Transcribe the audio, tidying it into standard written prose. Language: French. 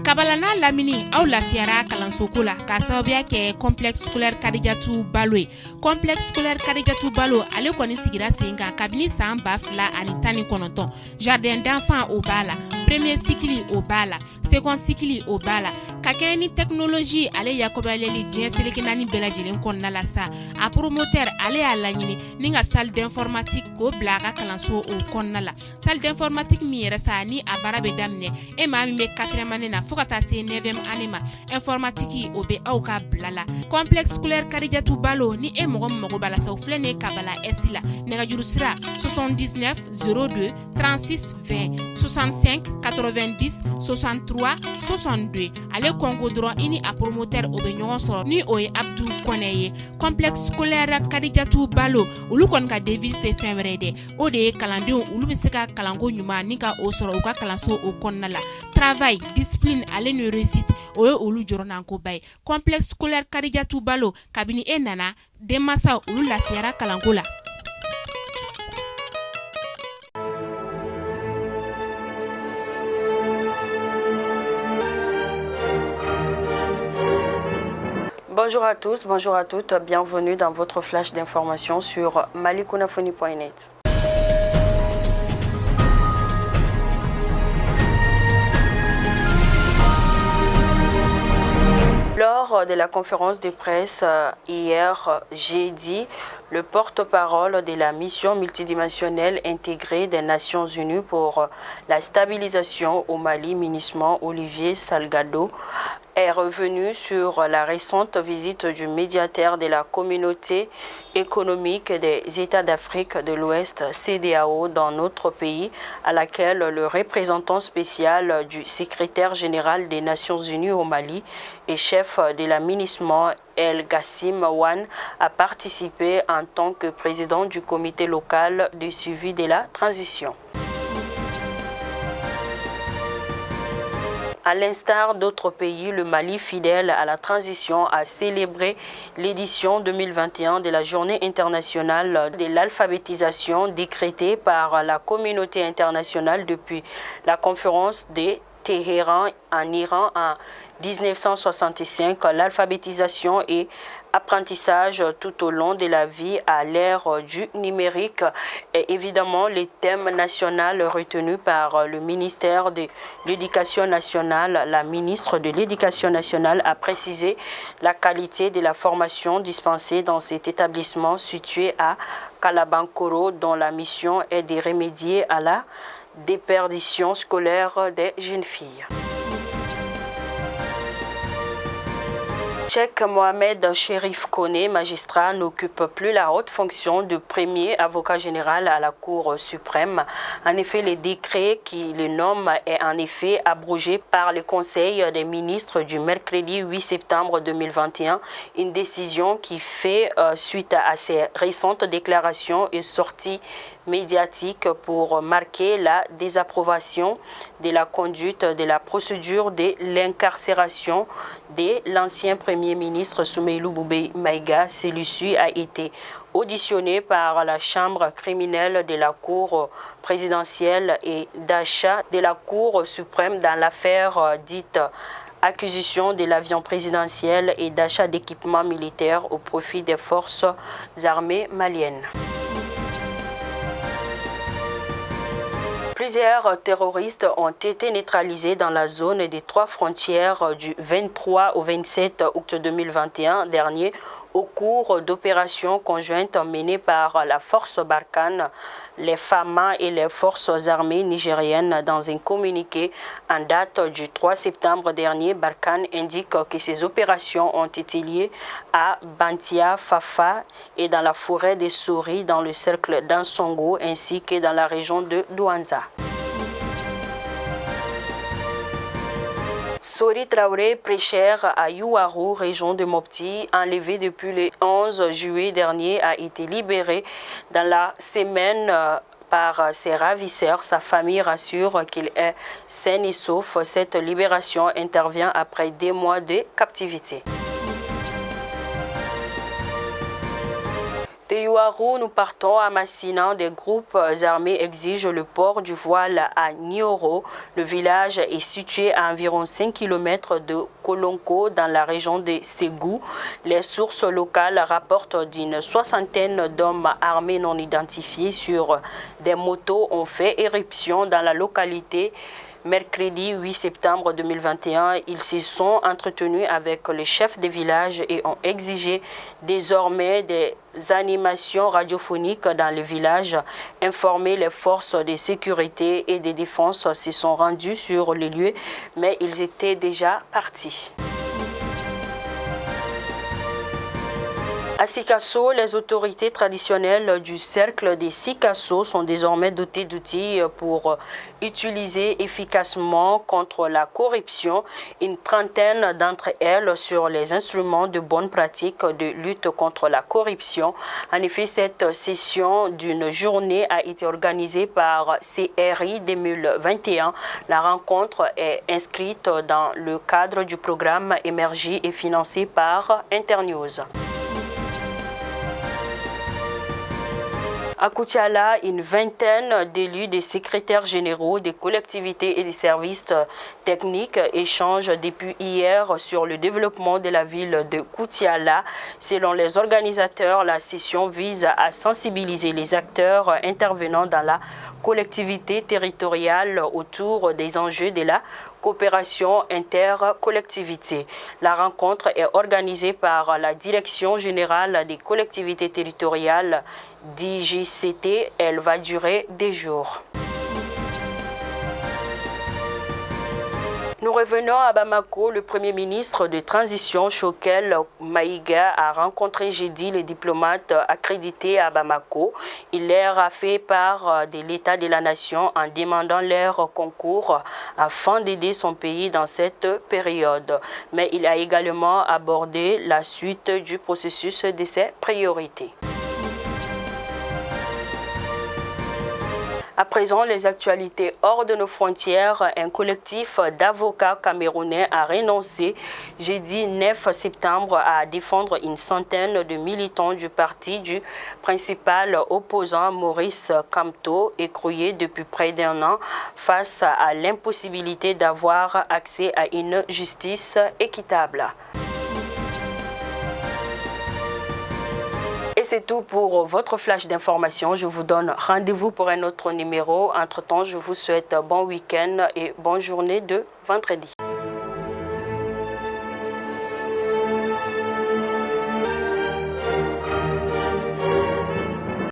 Kabalana lamini aw lafiyara kalansoko la k'a sababuya kɛ complexe scolaire Kadijatu Balo ye. Complexe scolaire Kadijatu Balo ale kɔni sigira sen kan kabini san 2019. Jardin d'enfants o b'a la, premier cycle o b'a la, second cycle o b'a la. Ka kɛɲɛ ni technologie ale yakubayali diɲɛ seleke naani bɛɛ lajɛlen kɔnɔna la sa. A promoteur ale y'a laɲini ni ka salle d'informatique k'o bila a ka kalanso o kɔnɔna la. Salle d'informatique min yɛrɛ sa ni a baara bɛ daminɛ e maa min bɛ 4e année na fo ka taa se 9e année ma informatique o bɛ aw ka bila la. Complexe scolaire Kadijatu Balo ni e mɔgɔ mago b'a la sa o filɛ nin ye Kabala S la nɛgɛjuru sira 79 02 36 20 65 90 63 62 ale kɔnko dɔrɔn i ni a promoteur o bɛ ɲɔgɔn sɔrɔ ni o ye Abdou Kɔnɛ ye. Complexe scolaire Kadijatu Balo olu kɔni ka devise tɛ fɛn wɛrɛ dɛ o de ye kalandenw olu bɛ se ka kalanko ɲuman ni ka o sɔrɔ u ka kalanso o kɔnɔna la. Travail, discipline ale ni réussite o ye olu jɔrɔnankoba ye. Complexe scolaire Kadijatu Balo kabini e nana denmansaw olu lafiyara kalanko la. Bonjour à tous, bonjour à toutes, bienvenue dans votre flash d'information sur malikunafoni.net. Lors de la conférence de presse hier jeudi, le porte-parole de la mission multidimensionnelle intégrée des Nations Unies pour la stabilisation au Mali, MINUSMA, Olivier Salgado, est revenu sur la récente visite du médiateur de la communauté économique des États d'Afrique de l'Ouest, CEDEAO, dans notre pays, à laquelle le représentant spécial du secrétaire général des Nations Unies au Mali et chef de la MINUSMA, El Gassim Wan, a participé en tant que président du comité local de suivi de la transition. À l'instar d'autres pays, le Mali, fidèle à la transition, a célébré l'édition 2021 de la Journée internationale de l'alphabétisation décrétée par la communauté internationale depuis la conférence de Téhéran en Iran en 1965. L'alphabétisation et apprentissage tout au long de la vie à l'ère du numérique est évidemment le thème national retenu par le ministère de l'Éducation nationale. La ministre de l'Éducation nationale a précisé la qualité de la formation dispensée dans cet établissement situé à Kalabankoro, dont la mission est de remédier à la déperdition scolaire des jeunes filles. Cheikh Mohamed Chérif Koné, magistrat, n'occupe plus la haute fonction de premier avocat général à la Cour suprême. En effet, le décret qui le nomme est en effet abrogé par le Conseil des ministres du mercredi 8 septembre 2021. Une décision qui fait suite à ses récentes déclarations et sorties médiatiques pour marquer la désapprobation de la conduite de la procédure de l'incarcération de l'ancien Premier ministre Soumeylou Boubèye Maïga. Celui-ci a été auditionné par la chambre criminelle de la Cour présidentielle et d'achat de la Cour suprême dans l'affaire dite acquisition de l'avion présidentiel et d'achat d'équipements militaires au profit des forces armées maliennes. Plusieurs terroristes ont été neutralisés dans la zone des 3 frontières du 23 au 27 août 2021 dernier au cours d'opérations conjointes menées par la force Barkhane, les FAMA et les forces armées nigériennes. Dans un communiqué en date du 3 septembre dernier, Barkhane indique que ces opérations ont été liées à Bantia, Fafa et dans la forêt des Souris dans le cercle d'Ansongo ainsi que dans la région de Douanza. Sori Traoré, prêcheur à Youarou, région de Mopti, enlevé depuis le 11 juillet dernier, a été libéré dans la semaine par ses ravisseurs. Sa famille rassure qu'il est sain et sauf. Cette libération intervient après 2 mois de captivité. De Yuaru, nous partons à Massina. Des groupes armés exigent le port du voile à Nioro. Le village est situé à environ 5 km de Kolonko dans la région de Ségou. Les sources locales rapportent d'une soixantaine d'hommes armés non identifiés sur des motos ont fait éruption dans la localité. Mercredi 8 septembre 2021, ils se sont entretenus avec les chefs des villages et ont exigé désormais des animations radiophoniques dans les villages. Informés, les forces de sécurité et de défense se sont rendus sur les lieux, mais ils étaient déjà partis. À Sikasso, les autorités traditionnelles du cercle des Sikasso sont désormais dotées d'outils pour utiliser efficacement contre la corruption. Une trentaine d'entre elles sur les instruments de bonne pratique de lutte contre la corruption. En effet, cette session d'une journée a été organisée par CRI 2021. La rencontre est inscrite dans le cadre du programme Émergie et financé par Internews. À Koutiala, une vingtaine d'élus, des secrétaires généraux, des collectivités et des services techniques échangent depuis hier sur le développement de la ville de Koutiala. Selon les organisateurs, la session vise à sensibiliser les acteurs intervenant dans la collectivité territoriale autour des enjeux de la coopération intercollectivité. La rencontre est organisée par la Direction générale des collectivités territoriales DGCT. Elle va durer des jours. Nous revenons à Bamako. Le Premier ministre de transition, Choguel Maïga, a rencontré jeudi les diplomates accrédités à Bamako. Il leur a fait part de l'état de la nation en demandant leur concours afin d'aider son pays dans cette période. Mais il a également abordé la suite du processus de ses priorités. À présent, les actualités hors de nos frontières. Un collectif d'avocats camerounais a renoncé jeudi 9 septembre à défendre une centaine de militants du parti du principal opposant Maurice Kamto, écroué depuis près d'1 an face à l'impossibilité d'avoir accès à une justice équitable. Et c'est tout pour votre flash d'information. Je vous donne rendez-vous pour un autre numéro. Entre-temps, je vous souhaite bon week-end et bonne journée de vendredi.